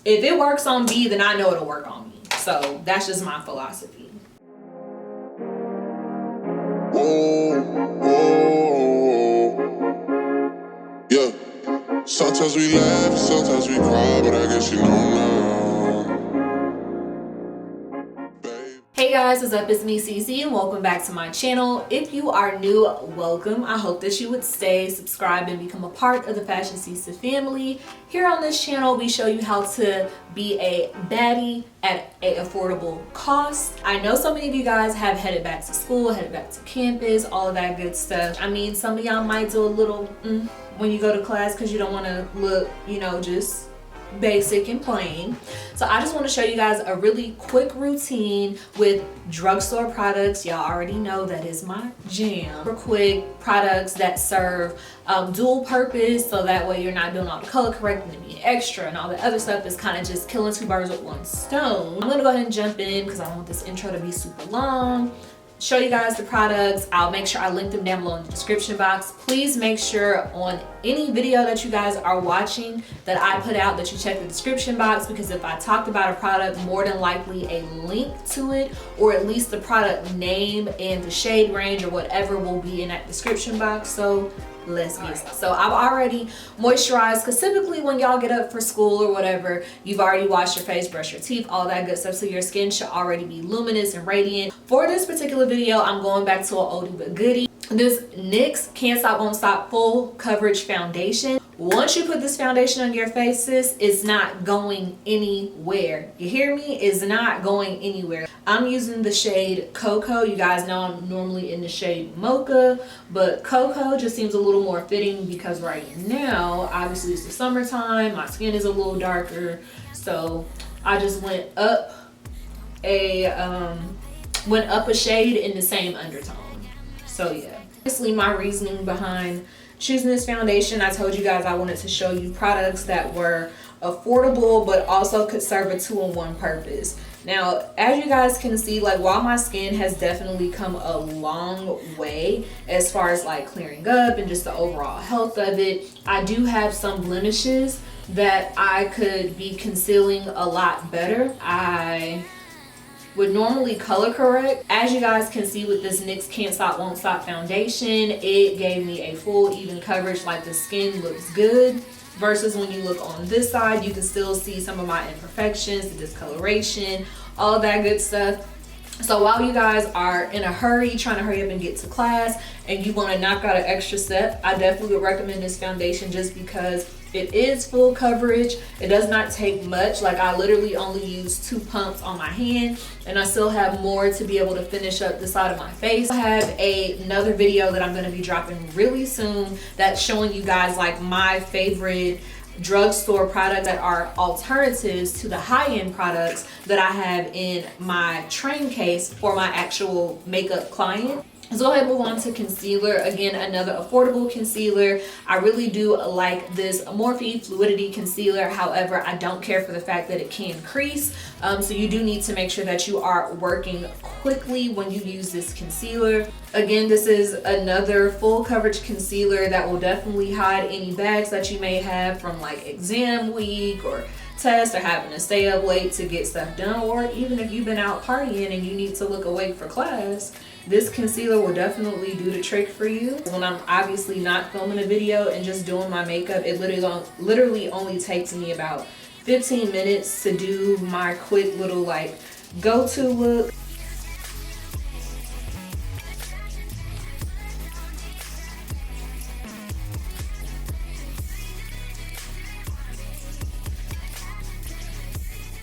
If it works on B, then I know it'll work on me. So that's just my philosophy. Yeah. Sometimes we laugh, sometimes we cry, but I guess you know now. Hey guys, what's up? It's me, Cece, and welcome back to my channel. If you are new, welcome. I hope that you would stay, subscribe, and become a part of the Fashionceesta family. Here on this channel, we show you how to be a baddie at an affordable cost. I know so many of you guys have headed back to school, headed back to campus, all of that good stuff. I mean, some of y'all might do a little when you go to class because you don't want to look, you know, just basic and plain. So I just want to show you guys a really quick routine with drugstore products. Y'all already know that is my jam. For quick products that serve dual purpose, so that way you're not doing all the color correcting and being extra and all the other stuff. Is kind of just killing two birds with one stone. I'm gonna go ahead and jump in because I don't want this intro to be super long. Show you guys the products. I'll make sure I link them down below in the description box. Please make sure on any video that you guys are watching that I put out that you check the description box, because if I talked about a product, more than likely a link to it, or at least the product name and the shade range or whatever, will be in that description box. So let's get started. So I've already moisturized, because typically when y'all get up for school or whatever, you've already washed your face, brushed your teeth, all that good stuff, so your skin should already be luminous and radiant. For this particular video, I'm going back to an oldie but goodie. This NYX Can't Stop Won't Stop Full Coverage Foundation. Once you put this foundation on your face, sis, it's not going anywhere. You hear me? It's not going anywhere. I'm using the shade Cocoa. You guys know I'm normally in the shade Mocha, but Cocoa just seems a little more fitting because right now, obviously it's the summertime, my skin is a little darker, so I just went up a shade in the same undertone. So yeah, obviously my reasoning behind choosing this foundation, I told you guys I wanted to show you products that were affordable but also could serve a two-in-one purpose. Now, as you guys can see, like, while my skin has definitely come a long way as far as like clearing up and just the overall health of it, I do have some blemishes that I could be concealing a lot better. I would normally color correct. As you guys can see with this NYX Can't Stop Won't Stop foundation, it gave me a full even coverage, like the skin looks good, versus when you look on this side, you can still see some of my imperfections, the discoloration, all of that good stuff. So while you guys are in a hurry, trying to hurry up and get to class, and you want to knock out an extra step, I definitely would recommend this foundation just because it is full coverage. It does not take much. Like, I literally only use 2 pumps on my hand, and I still have more to be able to finish up the side of my face. I have another video that I'm going to be dropping really soon that's showing you guys like my favorite drugstore products that are alternatives to the high-end products that I have in my train case for my actual makeup client. So go ahead and move on to concealer. Again, another affordable concealer. I really do like this Morphe Fluidity concealer. However, I don't care for the fact that it can crease. So you do need to make sure that you are working quickly when you use this concealer. Again, this is another full coverage concealer that will definitely hide any bags that you may have from like exam week or test, or having to stay up late to get stuff done, or even if you've been out partying and you need to look awake for class. This concealer will definitely do the trick for you. When I'm obviously not filming a video and just doing my makeup, it literally only takes me about 15 minutes to do my quick little like go-to look.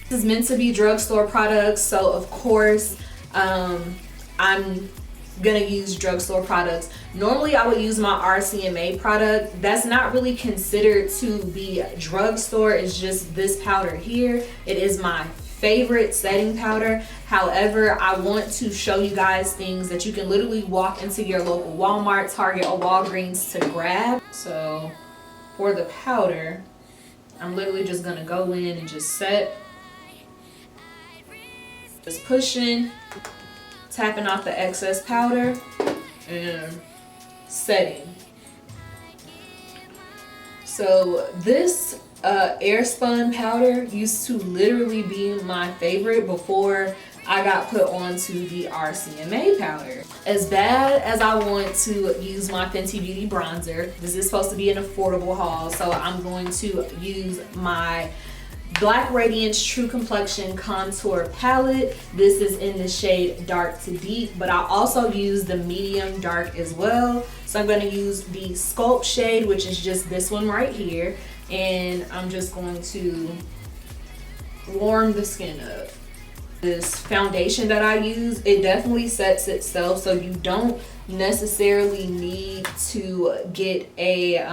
This is meant to be drugstore products, so of course I'm gonna use drugstore products. Normally I would use my RCMA product. That's not really considered to be drugstore. It's just this powder here. It is my favorite setting powder. However, I want to show you guys things that you can literally walk into your local Walmart, Target, or Walgreens to grab. So for the powder, I'm literally just gonna go in and just set. Just pushing, tapping off the excess powder, and setting. So this Airspun powder used to literally be my favorite before I got put onto the RCMA powder. As bad as I want to use my Fenty Beauty bronzer, this is supposed to be an affordable haul, so I'm going to use my Black Radiance True Complexion Contour Palette. This is in the shade Dark to Deep, but I also use the medium dark as well. So I'm going to use the Sculpt shade, which is just this one right here, and I'm just going to warm the skin up. This foundation that I use, it definitely sets itself, so you don't necessarily need to get a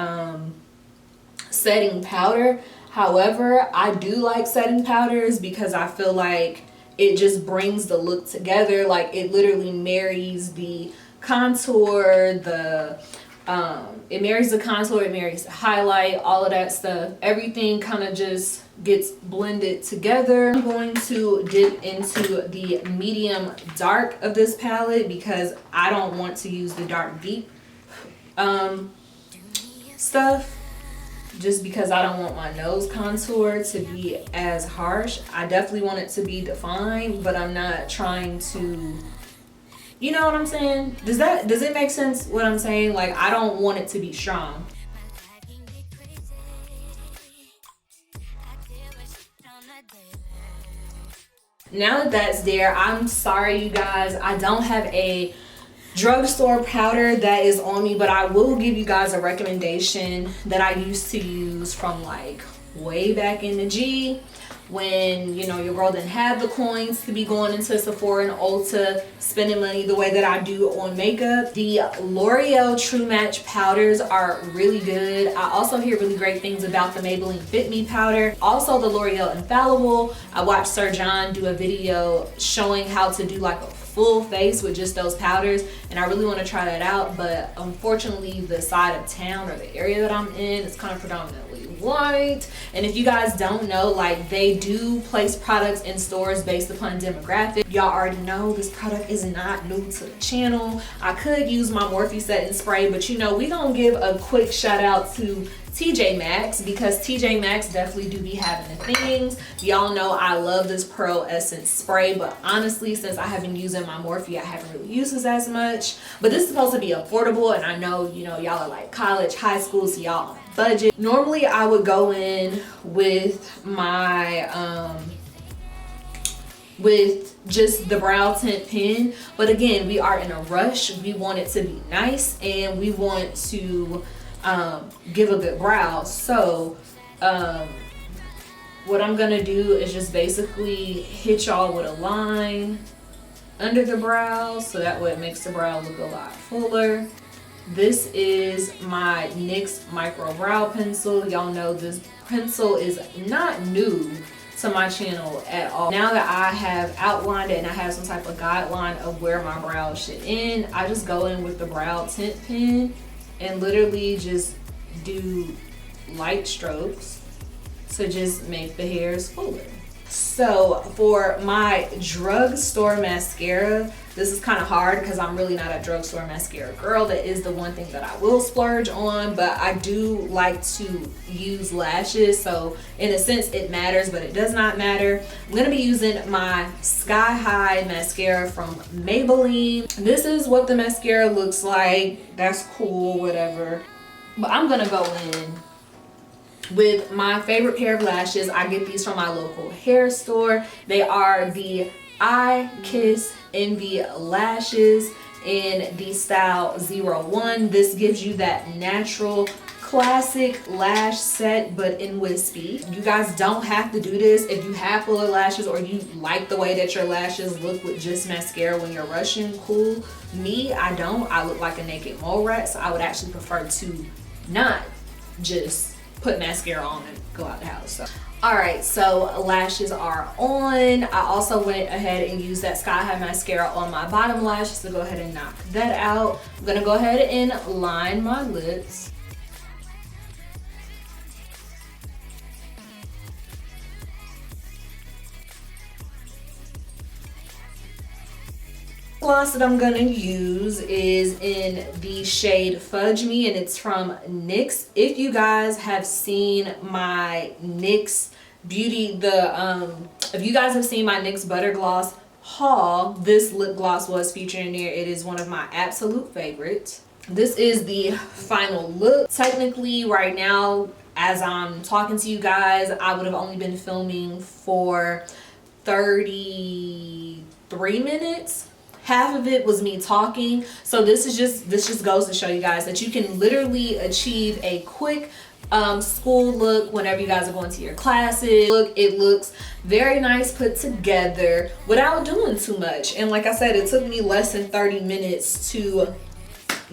setting powder. However, I do like setting powders because I feel like it just brings the look together. Like, it literally marries the contour, it marries the contour, it marries the highlight, all of that stuff. Everything kind of just gets blended together. I'm going to dip into the medium dark of this palette because I don't want to use the dark deep stuff, just because I don't want my nose contour to be as harsh. I definitely want it to be defined, but I'm not trying to, you know what I'm saying? Does it make sense what I'm saying? Like, I don't want it to be strong. Now that that's there, I'm sorry you guys, I don't have a drugstore powder that is on me, but I will give you guys a recommendation that I used to use from like way back in the G, when, you know, your girl didn't have the coins to be going into Sephora and Ulta spending money the way that I do on makeup. The L'Oreal True Match powders are really good. I also hear really great things about the Maybelline Fit Me powder. Also the L'Oreal Infallible. I watched Sir John do a video showing how to do like a full face with just those powders, and I really want to try that out, but unfortunately the side of town or the area that I'm in is kind of predominantly white. And if you guys don't know, like, they do place products in stores based upon demographic. Y'all already know this product is not new to the channel. I could use my Morphe setting spray, but you know, we gonna give a quick shout out to TJ Maxx, because TJ Maxx definitely do be having the things. Y'all know I love this Pearl Essence spray, but honestly, since I have been using my Morphe, I haven't really used this as much. But this is supposed to be affordable, and I know, you know, y'all are like college, high school, so y'all on a budget. Normally I would go in with my with just the brow tint pen, but again, we are in a rush. We want it to be nice, and we want to give a good brow. So what I'm gonna do is just basically hit y'all with a line under the brow, so that way it makes the brow look a lot fuller. This is my NYX micro brow pencil. Y'all know this pencil is not new to my channel at all. Now that I have outlined it and I have some type of guideline of where my brows should end, I just go in with the brow tint pen and literally just do light strokes to just make the hairs fuller. So for my drugstore mascara, this is kind of hard because I'm really not a drugstore mascara girl. That is the one thing that I will splurge on, but I do like to use lashes, so in a sense it matters, but it does not matter. I'm gonna be using my Sky High mascara from Maybelline. This is what the mascara looks like. That's cool, whatever. But I'm gonna go in with my favorite pair of lashes. I get these from my local hair store. They are the iEnvy lashes in the style 01. This gives you that natural classic lash set, but in wispy. You guys don't have to do this if you have fuller lashes or you like the way that your lashes look with just mascara when you're rushing. Cool. Me, I don't. I look like a naked mole rat, so I would actually prefer to not just put mascara on and go out the house. So alright, so lashes are on. I also went ahead and used that Sky High mascara on my bottom lashes to go ahead and knock that out. I'm gonna go ahead and line my lips. Gloss that I'm gonna use is in the shade Fudge Me, and it's from NYX. If you guys have seen my NYX beauty, if you guys have seen my NYX Butter Gloss haul, this lip gloss was featured in there. It is one of my absolute favorites. This is the final look. Technically right now, as I'm talking to you guys, I would have only been filming for 33 minutes. Half of it was me talking. So this just goes to show you guys that you can literally achieve a quick school look whenever you guys are going to your classes. It looks very nice put together without doing too much. And like I said, it took me less than 30 minutes to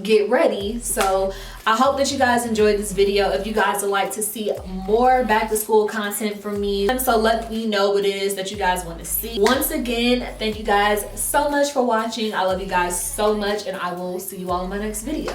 get ready. So I hope that you guys enjoyed this video. If you guys would like to see more back to school content from me, so let me know what it is that you guys want to see. Once again, thank you guys so much for watching. I love you guys so much, and I will see you all in my next video.